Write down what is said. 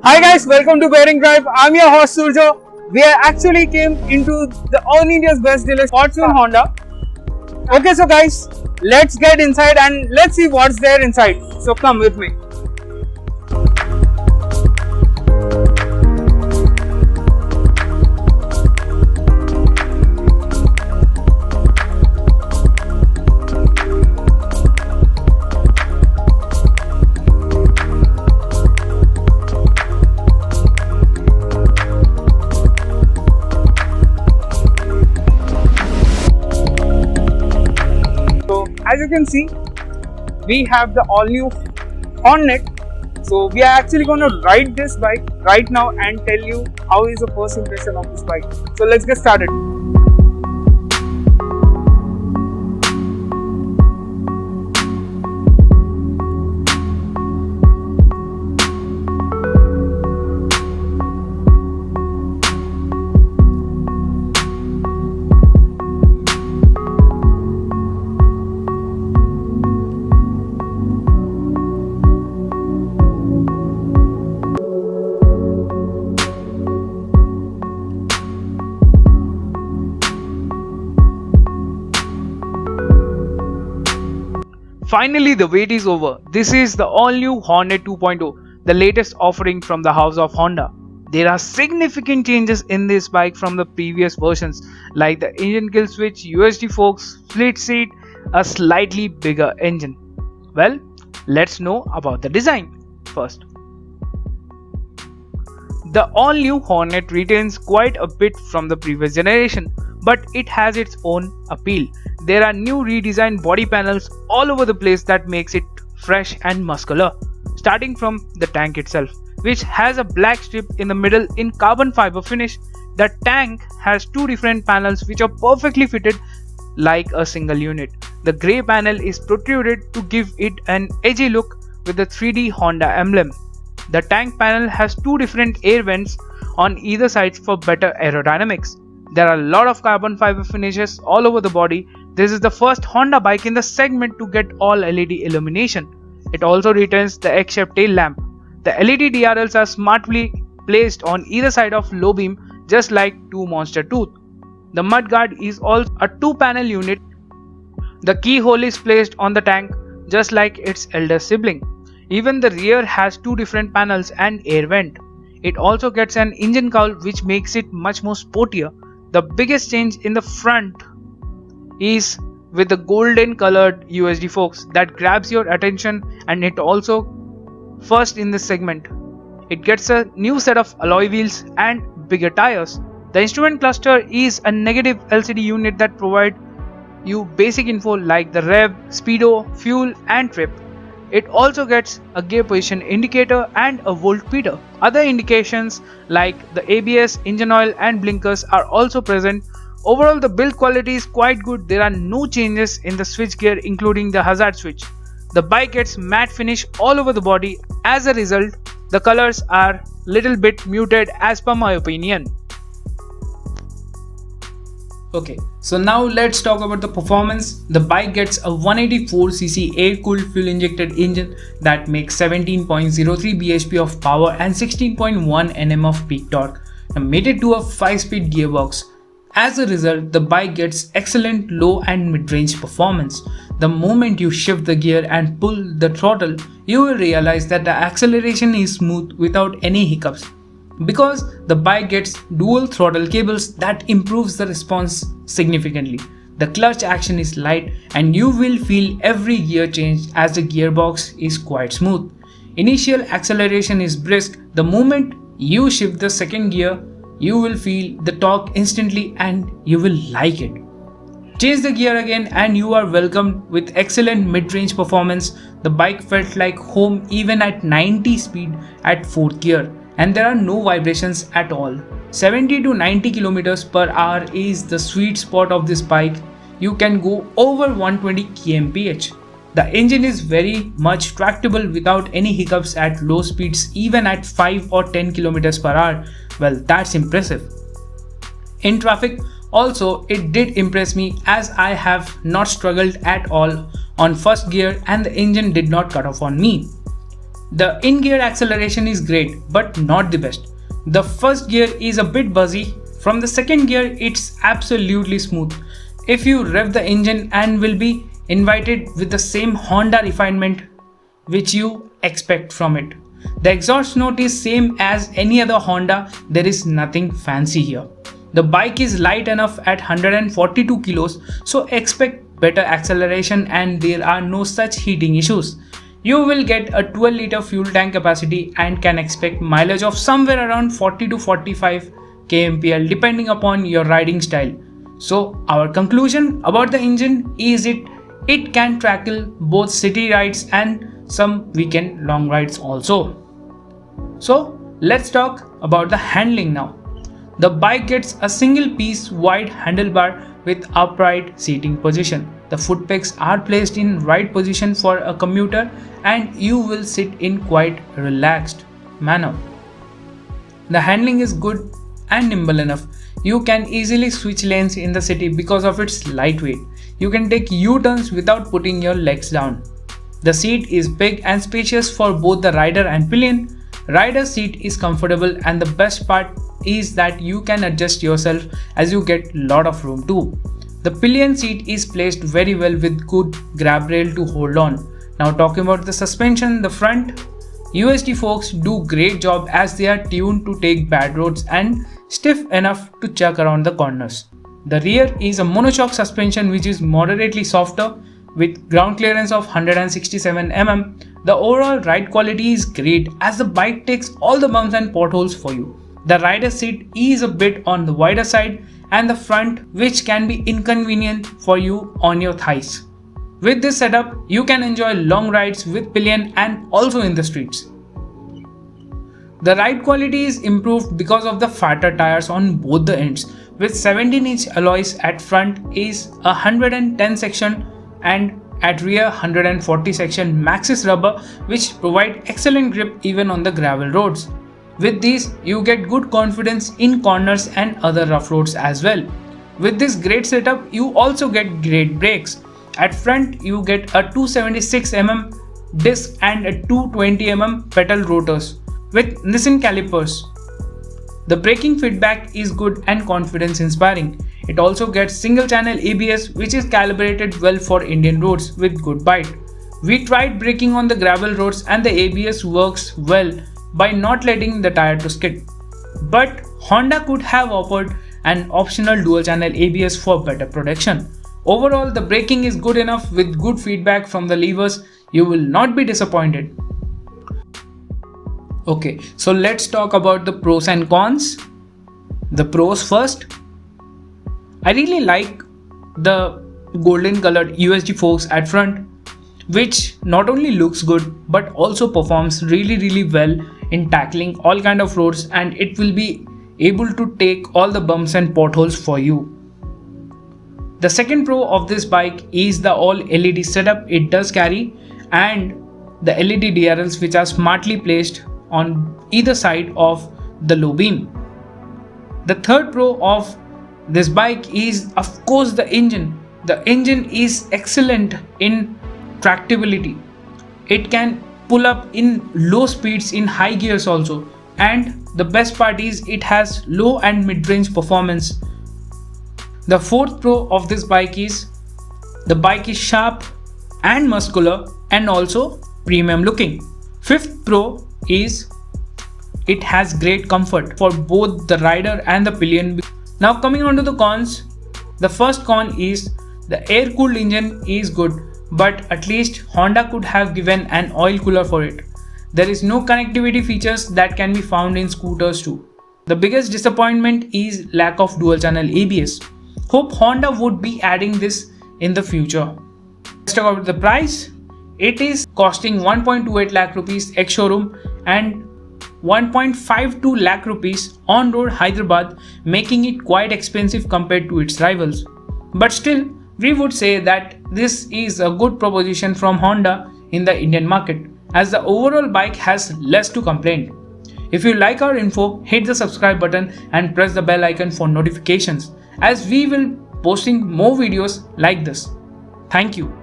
Hi guys, welcome to Bearing Drive. I'm your host Surjo. We actually came into the all India's best dealer, Fortune Honda. Okay, so guys, let's get inside and let's see what's there inside. So come with me. As you can see, we have the all new Hornet. So we are actually going to ride this bike right now and tell you how is the first impression of this bike. So let's get started. Finally, the wait is over. This is the all-new Hornet 2.0, the latest offering from the house of Honda. There are significant changes in this bike from the previous versions, like the engine kill switch, USD forks, split seat, a slightly bigger engine. Well, let's know about the design first. The all-new Hornet retains quite a bit from the previous generation, but it has its own appeal. There are new redesigned body panels all over the place that makes it fresh and muscular. Starting from the tank itself, which has a black strip in the middle in carbon fiber finish. The tank has two different panels which are perfectly fitted like a single unit. The grey panel is protruded to give it an edgy look with the 3D Honda emblem. The tank panel has two different air vents on either side for better aerodynamics. There are a lot of carbon fiber finishes all over the body. This is the first Honda bike in the segment to get all LED illumination. It also retains the X-shaped tail lamp. The LED DRLs are smartly placed on either side of low beam just like two monster tooth. The mudguard is also a two-panel unit. The keyhole is placed on the tank just like its elder sibling. Even the rear has two different panels and air vent. It also gets an engine cowl which makes it much more sportier. The biggest change in the front is with the golden colored USD forks that grabs your attention, and it also first in this segment. It gets a new set of alloy wheels and bigger tires. The instrument cluster is a negative LCD unit that provides you basic info like the rev, speedo, fuel and trip. It also gets a gear position indicator and a voltmeter. Other indications like the ABS, engine oil and blinkers are also present. Overall, the build quality is quite good. There are no changes in the switch gear including the hazard switch. The bike gets matte finish all over the body. As a result, the colors are little bit muted as per my opinion. Okay, so now let's talk about the performance. The bike gets a 184cc air-cooled fuel-injected engine that makes 17.03 bhp of power and 16.1 Nm of peak torque, and mated to a 5-speed gearbox. As a result, the bike gets excellent low and mid-range performance. The moment you shift the gear and pull the throttle, you will realize that the acceleration is smooth without any hiccups. Because the bike gets dual throttle cables that improves the response significantly. The clutch action is light and you will feel every gear change as the gearbox is quite smooth. Initial acceleration is brisk. The moment you shift the second gear, you will feel the torque instantly and you will like it. Change the gear again and you are welcomed with excellent mid-range performance. The bike felt like home even at 90 speed at 4th gear. And there are no vibrations at all. 70 to 90 km per hour is the sweet spot of this bike. You can go over 120 kmph. The engine is very much tractable without any hiccups at low speeds, even at 5 or 10 km per hour. Well, that's impressive. In traffic, also it did impress me as I have not struggled at all on first gear and the engine did not cut off on me. The in-gear acceleration is great, but not the best. The first gear is a bit buzzy. From the second gear, it's absolutely smooth. If you rev the engine and will be invited with the same Honda refinement which you expect from it. The exhaust note is same as any other Honda, there is nothing fancy here. The bike is light enough at 142 kilos, so expect better acceleration and there are no such heating issues. You will get a 12-liter fuel tank capacity and can expect mileage of somewhere around 40 to 45 kmpl depending upon your riding style. So our conclusion about the engine is it can tackle both city rides and some weekend long rides also. So let's talk about the handling now. The bike gets a single piece wide handlebar with upright seating position. The foot pegs are placed in right position for a commuter and you will sit in quite relaxed manner. The handling is good and nimble enough. You can easily switch lanes in the city because of its lightweight. You can take U-turns without putting your legs down. The seat is big and spacious for both the rider and pillion. Rider seat is comfortable and the best part is that you can adjust yourself as you get lot of room too. The pillion seat is placed very well with good grab rail to hold on. Now talking about the suspension, the front USD forks do great job as they are tuned to take bad roads and stiff enough to chuck around the corners. The rear is a monoshock suspension which is moderately softer with ground clearance of 167 mm. The overall ride quality is great as the bike takes all the bumps and potholes for you. The rider seat is a bit on the wider side and the front which can be inconvenient for you on your thighs. With this setup, you can enjoy long rides with pillion and also in the streets. The ride quality is improved because of the fatter tires on both the ends. With 17-inch alloys at front is a 110 section and at rear 140 section Maxxis rubber which provide excellent grip even on the gravel roads. With these, you get good confidence in corners and other rough roads as well. With this great setup, you also get great brakes. At front, you get a 276 mm disc and a 220 mm pedal rotors with Nissin calipers. The braking feedback is good and confidence inspiring. It also gets single channel ABS which is calibrated well for Indian roads with good bite. We tried braking on the gravel roads and the ABS works well by not letting the tire to skid. But Honda could have offered an optional dual channel ABS for better protection. Overall, the braking is good enough with good feedback from the levers. You will not be disappointed. Okay, so let's talk about the pros and cons. The pros first. I really like the golden colored USD forks at front, which not only looks good but also performs really well in tackling all kind of roads and it will be able to take all the bumps and potholes for you. The second pro of this bike is the all LED setup it does carry and the LED DRLs which are smartly placed on either side of the low beam. The third pro of this bike is of course the engine. The engine is excellent in tractability. It can pull up in low speeds in high gears also, and the best part is it has low and mid-range performance. The fourth pro of this bike is the bike is sharp and muscular and also premium looking. Fifth pro is it has great comfort for both the rider and the pillion. Now coming on to the cons, the first con is the air-cooled engine is good, but at least Honda could have given an oil cooler for it. There is no connectivity features that can be found in scooters too. The biggest disappointment is lack of dual channel ABS. Hope Honda would be adding this in the future. Let's talk about the price. It is costing 1.28 lakh rupees ex-showroom and 1.52 lakh rupees on road Hyderabad, making it quite expensive compared to its rivals. But still, we would say that this is a good proposition from Honda in the Indian market, as the overall bike has less to complain. If you like our info, hit the subscribe button and press the bell icon for notifications, as we will posting more videos like this. Thank you.